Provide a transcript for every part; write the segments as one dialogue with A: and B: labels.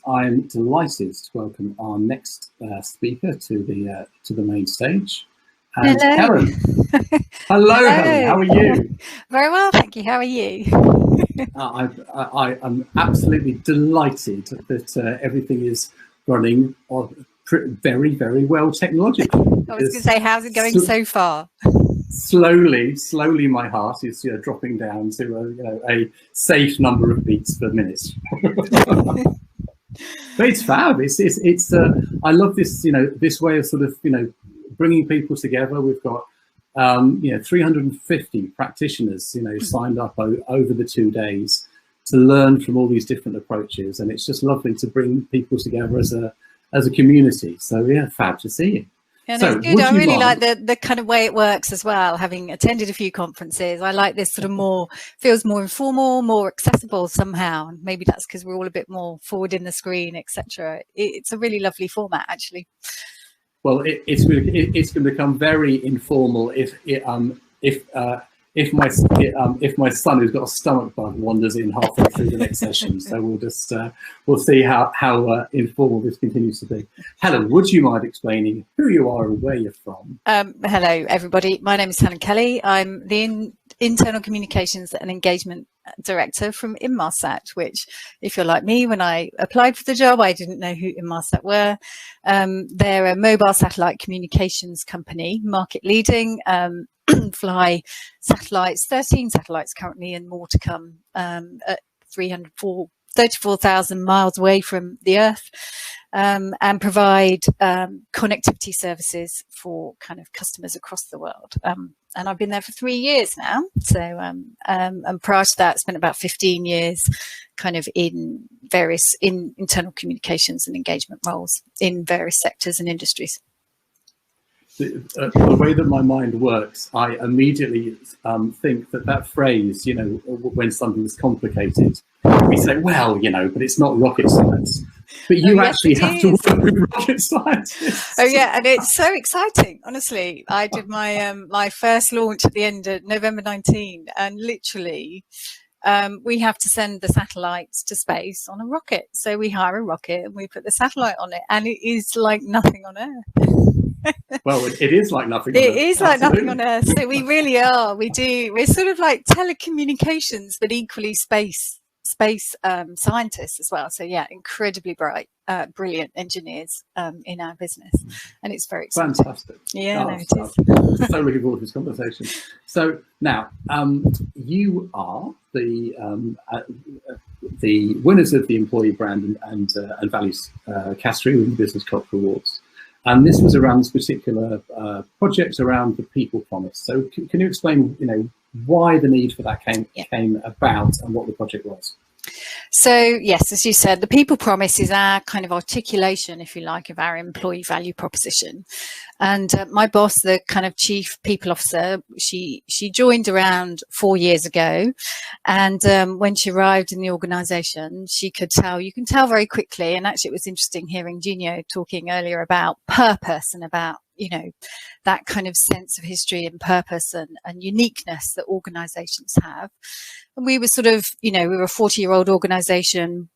A: I'm delighted to welcome our next speaker to the main stage. And
B: hello.
A: Helen. Hello, Helen. How are you?
B: Very well, thank you. How are you?
A: I'm absolutely delighted that everything is running very, very well technologically.
B: I was going to say, how's it going so far?
A: Slowly, my heart is dropping down to a safe number of beats per minute. But it's fab. It's I love this this way of sort of bringing people together. We've got 350 practitioners signed up over the 2 days to learn from all these different approaches, and it's just lovely to bring people together as a community. So yeah, fab to see you.
B: And so, it's good. I really like the kind of way it works as well. Having attended a few conferences, I like this sort of feels more informal, more accessible somehow. And maybe that's because we're all a bit more forward in the screen, etc. It's a really lovely format, actually.
A: Well, it's going to become very informal if my son, who's got a stomach bug, wanders in halfway through the next session. So we'll see how informal this continues to be. Helen, would you mind explaining who you are and where you're from?
B: Hello, everybody. My name is Helen Kelley. I'm the Internal Communications and Engagement Director from Inmarsat, which, if you're like me, when I applied for the job, I didn't know who Inmarsat were. They're a mobile satellite communications company, market leading. Fly satellites, 13 satellites currently, and more to come at 34,000 miles away from the Earth, and provide connectivity services for kind of customers across the world. And I've been there for 3 years now. So, and prior to that, spent about 15 years kind of in various internal communications and engagement roles in various sectors and industries.
A: The way that my mind works, I immediately think that phrase, when something's complicated, we say, well, but it's not rocket science. But you actually have to work with rocket scientists.
B: Oh yeah, and it's so exciting. Honestly, I did my my first launch at the end of November 19, and literally we have to send the satellites to space on a rocket. So we hire a rocket and we put the satellite on it, and it is like nothing on Earth.
A: Well, it is like nothing on Earth.
B: It is like nothing on Earth. So we really are. We're sort of like telecommunications, but equally space scientists as well. So yeah, incredibly bright, brilliant engineers in our business, and it's very exciting.
A: Fantastic.
B: Yeah, no, it is.
A: I'm so looking forward to this conversation. So now, you are the winners of the Employee Brand and Values category with the Business Culture Awards. And this was around this particular project around the people promise. So can you explain, why the need for that came about and what the project was?
B: So yes, as you said, the people promise is our kind of articulation, if you like, of our employee value proposition. And my boss, the kind of chief people officer, she joined around 4 years ago. And when she arrived in the organization, you can tell very quickly. And actually, it was interesting hearing Gino talking earlier about purpose and about, that kind of sense of history and purpose and uniqueness that organizations have. And we were sort of, we were a 40-year-old organization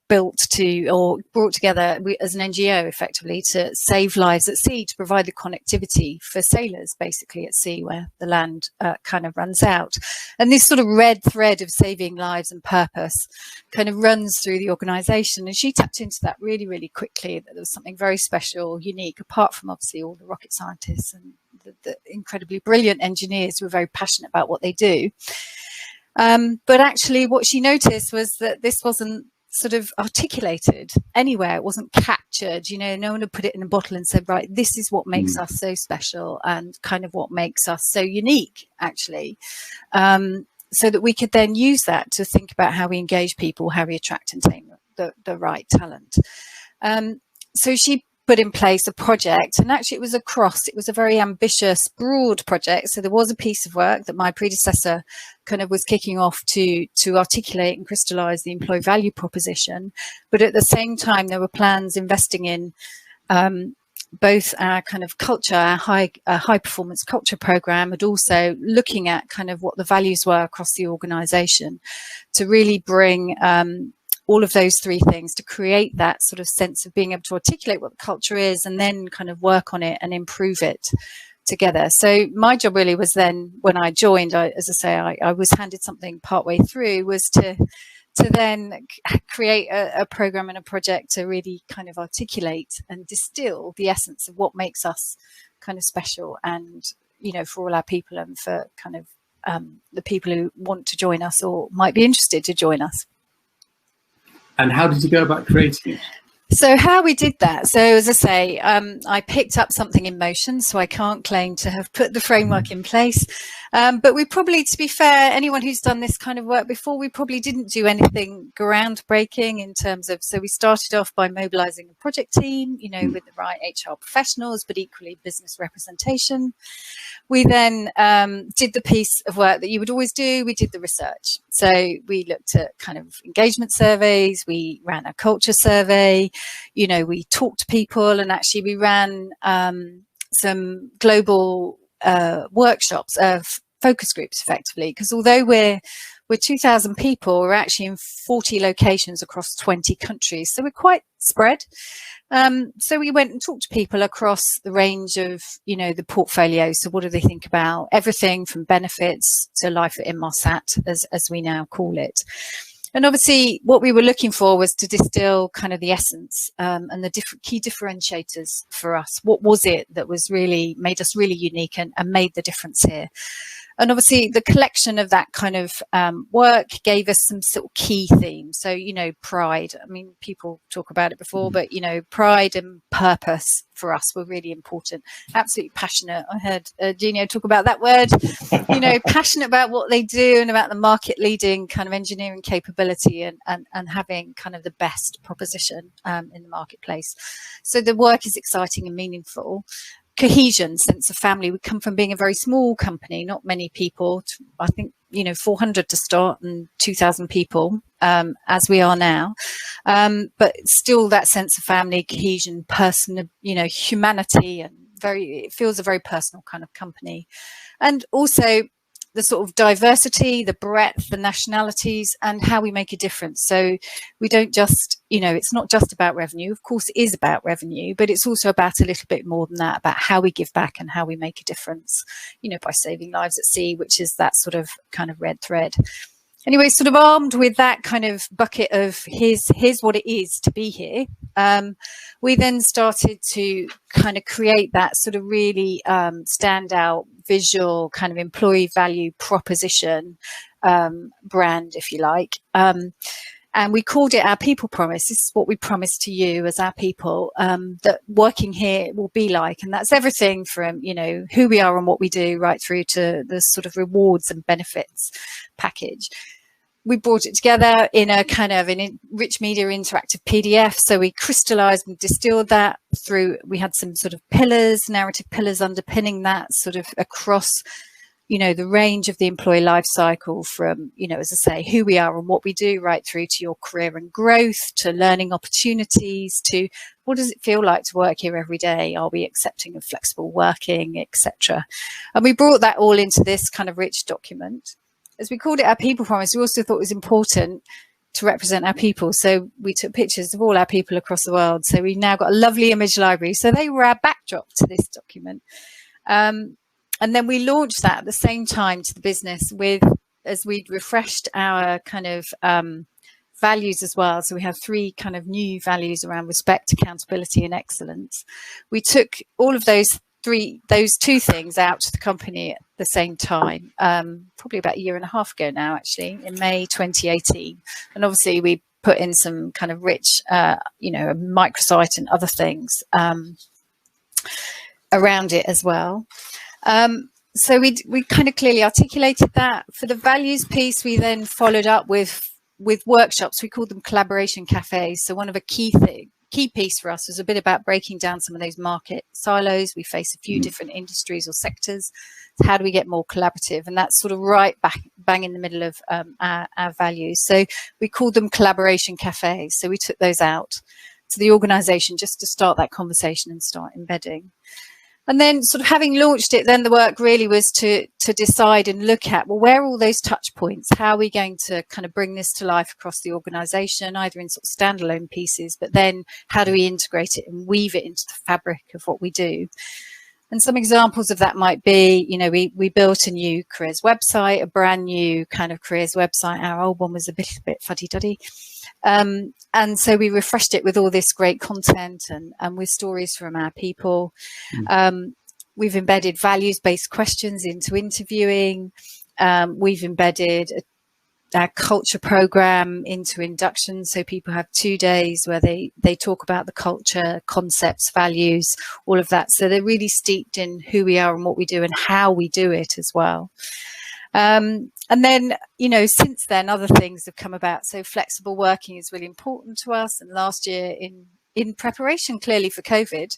B: brought together as an NGO effectively to save lives at sea, to provide the connectivity for sailors basically at sea where the land kind of runs out. And this sort of red thread of saving lives and purpose kind of runs through the organization. And she tapped into that really, really quickly, that there was something very special, unique, apart from obviously all the rocket scientists and the incredibly brilliant engineers who are very passionate about what they do. But actually what she noticed was that this wasn't sort of articulated anywhere. It wasn't captured, no one had put it in a bottle and said, right, this is what makes us so special and kind of what makes us so unique, actually. So that we could then use that to think about how we engage people, how we attract and retain the right talent. So she put in place a project, and actually it was a very ambitious, broad project. So there was a piece of work that my predecessor kind of was kicking off to articulate and crystallize the employee value proposition. But at the same time, there were plans investing in both our kind of culture, our high performance culture program, and also looking at kind of what the values were across the organization to really bring all of those three things to create that sort of sense of being able to articulate what the culture is and then kind of work on it and improve it together. So my job really was then, when I joined, as I say, I was handed something partway through, was to then create a program and a project to really kind of articulate and distill the essence of what makes us kind of special, and, you know, for all our people and for kind of the people who want to join us or might be interested to join us.
A: And how did you go about creating it?
B: So how we did that, so as I say, I picked up something in motion, so I can't claim to have put the framework in place. But we probably, to be fair, anyone who's done this kind of work before, we probably didn't do anything groundbreaking in terms of, so we started off by mobilising a project team, you know, with the right HR professionals, but equally business representation. We then did the piece of work that you would always do. We did the research. So we looked at kind of engagement surveys. We ran a culture survey. You know, we talked to people, and actually we ran some global workshops of focus groups, effectively, because although we're 2,000 people, we're actually in 40 locations across 20 countries. So we're quite spread. So we went and talked to people across the range of, you know, the portfolio. So what do they think about everything from benefits to life at Inmarsat, as we now call it. And obviously what we were looking for was to distill kind of the essence and the different key differentiators for us. What was it that was really made us really unique and made the difference here? And obviously the collection of that kind of work gave us some sort of key themes. So, you know, pride. I mean, people talk about it before, but, you know, pride and purpose for us were really important. Absolutely passionate. I heard Gino talk about that word, you know, passionate about what they do and about the market leading kind of engineering capability and having kind of the best proposition in the marketplace. So the work is exciting and meaningful. Cohesion, sense of family. We come from being a very small company, not many people, I think, you know, 400 to start and 2,000 people as we are now. But still that sense of family, cohesion, personal, you know, humanity, and it feels a very personal kind of company. And also the sort of diversity, the breadth, the nationalities, and how we make a difference. So we don't just, you know, it's not just about revenue. Of course, it is about revenue, but it's also about a little bit more than that, about how we give back and how we make a difference, you know, by saving lives at sea, which is that sort of kind of red thread. Anyway, sort of armed with that kind of bucket of here's what it is to be here, we then started to kind of create that sort of really standout visual kind of employee value proposition brand, if you like. And we called it our people promise. This is what we promise to you as our people, that working here will be like. And that's everything from, you know, who we are and what we do, right through to the sort of rewards and benefits package. We brought it together in a kind of an rich media interactive PDF. So we crystallized and distilled that through, we had some sort of pillars, narrative pillars underpinning that sort of across, you know, the range of the employee life cycle from, you know, as I say, who we are and what we do, right through to your career and growth, to learning opportunities, to what does it feel like to work here every day? Are we accepting of flexible working, etc.? And we brought that all into this kind of rich document. As we called it our people promise, we also thought it was important to represent our people. So we took pictures of all our people across the world. So we've now got a lovely image library. So they were our backdrop to this document. And then we launched that at the same time to the business as we'd refreshed our kind of values as well. So we have 3 kind of new values around respect, accountability, and excellence. We took all of those 2 things out to the company at the same time, probably about a year and a half ago now, actually, in May 2018. And obviously we put in some kind of rich, you know, microsite and other things around it as well. So we kind of clearly articulated that. For the values piece, we then followed up with workshops. We called them collaboration cafes. So one of the key piece for us was a bit about breaking down some of those market silos. We face a few different industries or sectors. So how do we get more collaborative? And that's sort of right bang in the middle of our values. So we called them collaboration cafes. So we took those out to the organisation just to start that conversation and start embedding. And then sort of having launched it, then the work really was to decide and look at, well, where are all those touch points? How are we going to kind of bring this to life across the organisation, either in sort of standalone pieces, but then how do we integrate it and weave it into the fabric of what we do? And some examples of that might be, you know, we built a new careers website, a brand new kind of careers website. Our old one was a bit fuddy-duddy. And so we refreshed it with all this great content and with stories from our people. We've embedded values-based questions into interviewing. We've embedded our culture program into induction, so people have 2 days where they talk about the culture, concepts, values, all of that. So they're really steeped in who we are and what we do and how we do it as well. And then, you know, since then, other things have come about. So flexible working is really important to us. And last year, in preparation clearly for COVID,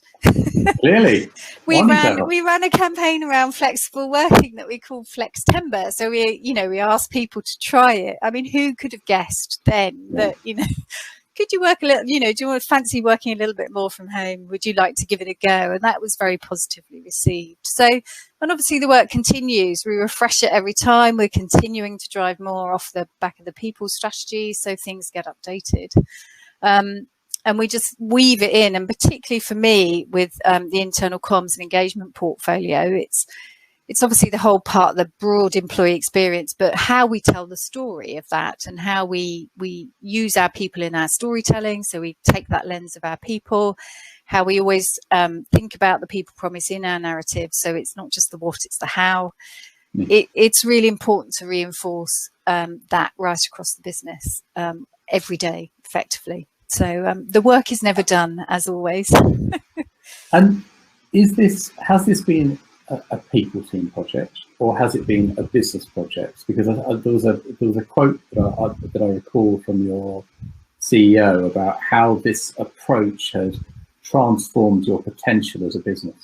A: clearly
B: we ran a campaign around flexible working that we called Flextember. So we asked people to try it. I mean, who could have guessed then that, you know, could you work a little, you know, do you want to fancy working a little bit more from home? Would you like to give it a go? And that was very positively received. So, and obviously the work continues. We refresh it every time. We're continuing to drive more off the back of the people strategy, so things get updated. And we just weave it in. And particularly for me with the internal comms and engagement portfolio, it's obviously the whole part of the broad employee experience, but how we tell the story of that and how we use our people in our storytelling. So we take that lens of our people, how we always think about the people promise in our narrative. So it's not just the what, it's the how. It's really important to reinforce that right across the business every day, effectively. So the work is never done, as always.
A: And has this been a people team project, or has it been a business project? Because there was a quote that I recall from your CEO about how this approach has transformed your potential as a business.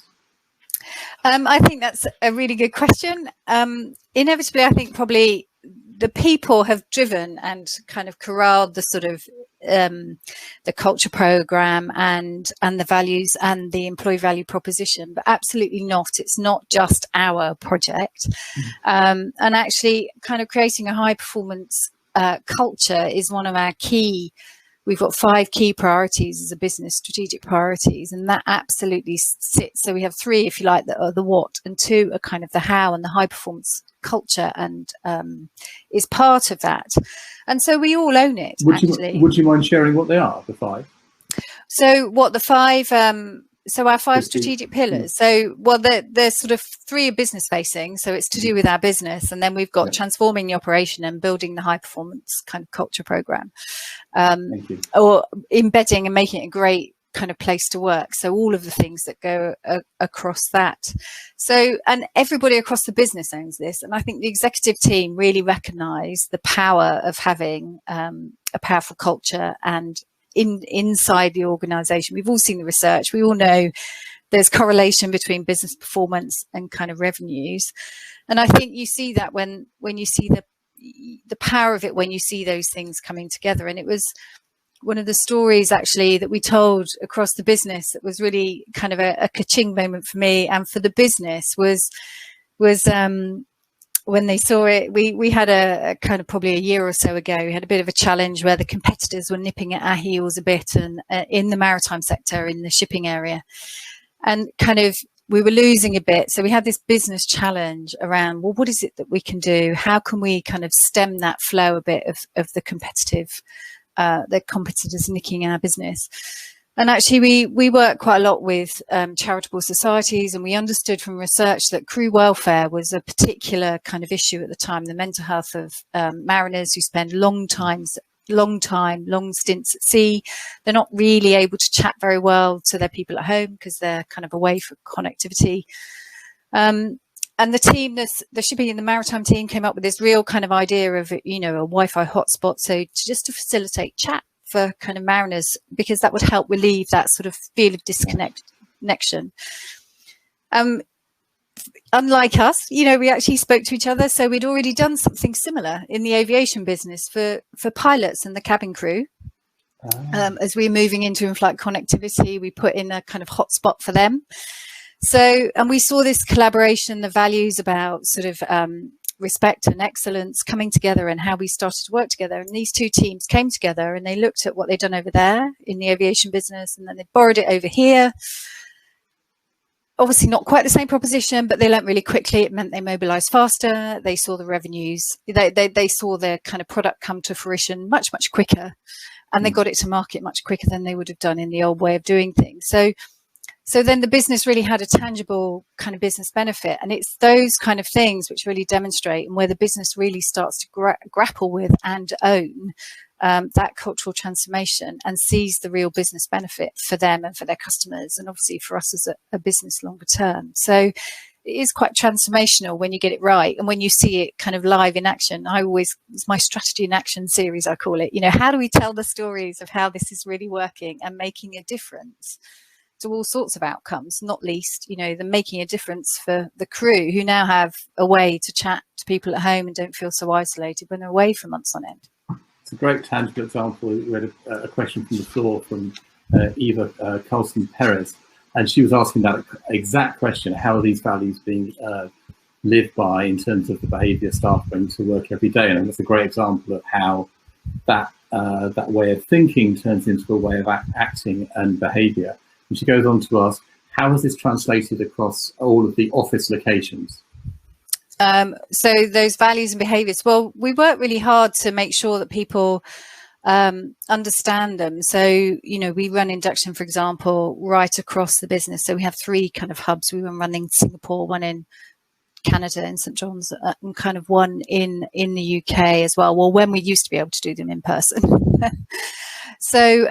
B: I think that's a really good question. Inevitably, I think probably the people have driven and kind of corralled the sort of the culture program and the values and the employee value proposition, but absolutely not. It's not just our project. And actually kind of creating a high performance culture is one of our key. We've got 5 key priorities as a business, strategic priorities, and that absolutely sits. So we have 3, if you like, that are the what, and 2 are kind of the how, and the high performance culture and is part of that. And so we all own it.
A: Would you mind sharing what they are, the 5?
B: So what the 5, so our 5 strategic pillars. So, well, they're sort of 3 are business facing. So it's to do with our business. And then we've got transforming the operation and building the high performance kind of culture program, or embedding and making it a great kind of place to work. So all of the things that go across that. So, and everybody across the business owns this. And I think the executive team really recognise the power of having a powerful culture and inside the organisation. We've all seen the research. We all know there's correlation between business performance and kind of revenues. And I think you see that when you see the power of it, when you see those things coming together. And it was one of the stories actually that we told across the business that was really kind of a ka-ching moment for me and for the business was when they saw it. We had a kind of probably a year or so ago, we had a bit of a challenge where the competitors were nipping at our heels a bit, and in the maritime sector, in the shipping area, and kind of we were losing a bit. So we had this business challenge around, well, what is it that we can do? How can we kind of stem that flow a bit of the competitors nicking our business? And actually, we work quite a lot with charitable societies, and we understood from research that crew welfare was a particular kind of issue at the time, the mental health of mariners who spend long stints at sea. They're not really able to chat very well to their people at home because they're kind of away for connectivity. And the team, the shipping and the maritime team came up with this real kind of idea of, you know, a Wi-Fi hotspot. So to facilitate chat for kind of mariners, because that would help relieve that sort of feel of disconnection. Unlike us, you know, we actually spoke to each other. So we'd already done something similar in the aviation business for pilots and the cabin crew. As we were moving into in-flight connectivity, we put in a kind of hotspot for them. So, and we saw this collaboration, the values about sort of respect and excellence coming together, and how we started to work together. And these two teams came together and they looked at what they'd done over there in the aviation business, and then they borrowed it over here. Obviously not quite the same proposition, but they learned really quickly. It meant they mobilized faster. They saw the revenues. They saw their kind of product come to fruition much, much quicker. And they got it to market much quicker than they would have done in the old way of doing things. So then the business really had a tangible kind of business benefit. And it's those kind of things which really demonstrate, and where the business really starts to grapple with and own that cultural transformation and sees the real business benefit for them and for their customers, and obviously for us as a business longer term. So it is quite transformational when you get it right, and when you see it kind of live in action. It's my strategy in action series, I call it. You know, how do we tell the stories of how this is really working and making a difference to all sorts of outcomes, not least, you know, the making a difference for the crew, who now have a way to chat to people at home and don't feel so isolated when they're away for months on end.
A: It's a great tangible example. We had a question from the floor from Eva Carlson Perez, and she was asking that exact question: how are these values being lived by in terms of the behaviour staff bring to work every day? And it's a great example of how that way of thinking turns into a way of acting and behaviour. And she goes on to ask, how has this translated across all of the office locations?
B: So those values and behaviours, well, we work really hard to make sure that people understand them. So, you know, we run induction, for example, right across the business. So we have 3 kind of hubs. We were running in Singapore, one in Canada in St. John's, and kind of one in the UK as well. Well, when we used to be able to do them in person. So,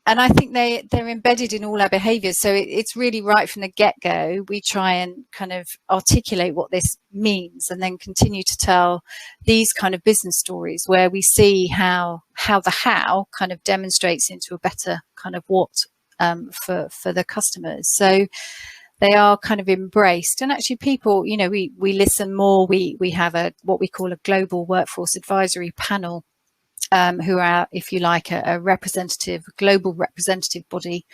B: and I think they're embedded in all our behaviours. So it's really right from the get-go. We try and kind of articulate what this means, and then continue to tell these kind of business stories where we see how the how kind of demonstrates into a better kind of what for the customers. So they are kind of embraced. And actually people, you know, we listen more. We have what we call a global workforce advisory panel, who are, if you like, a global representative body.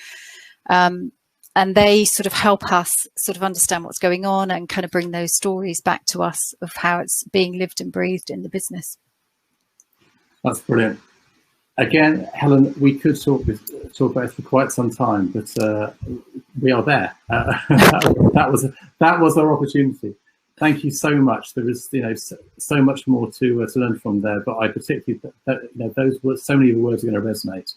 B: And they sort of help us sort of understand what's going on and kind of bring those stories back to us of how it's being lived and breathed in the business.
A: That's brilliant. Again, Helen, we could talk about this for quite some time, but we are there. That was our opportunity. Thank you so much. There is, you know, so much more to learn from there. But I particularly, you know, those words, so many of the words are going to resonate.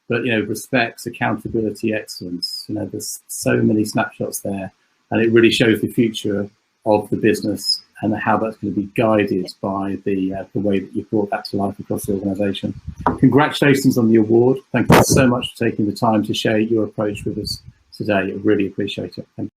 A: But, you know, respect, accountability, excellence. You know, there's so many snapshots there, and it really shows the future of the business and how that's going to be guided by the way that you've brought that to life across the organisation. Congratulations on the award. Thank you so much for taking the time to share your approach with us today. I really appreciate it. Thank you.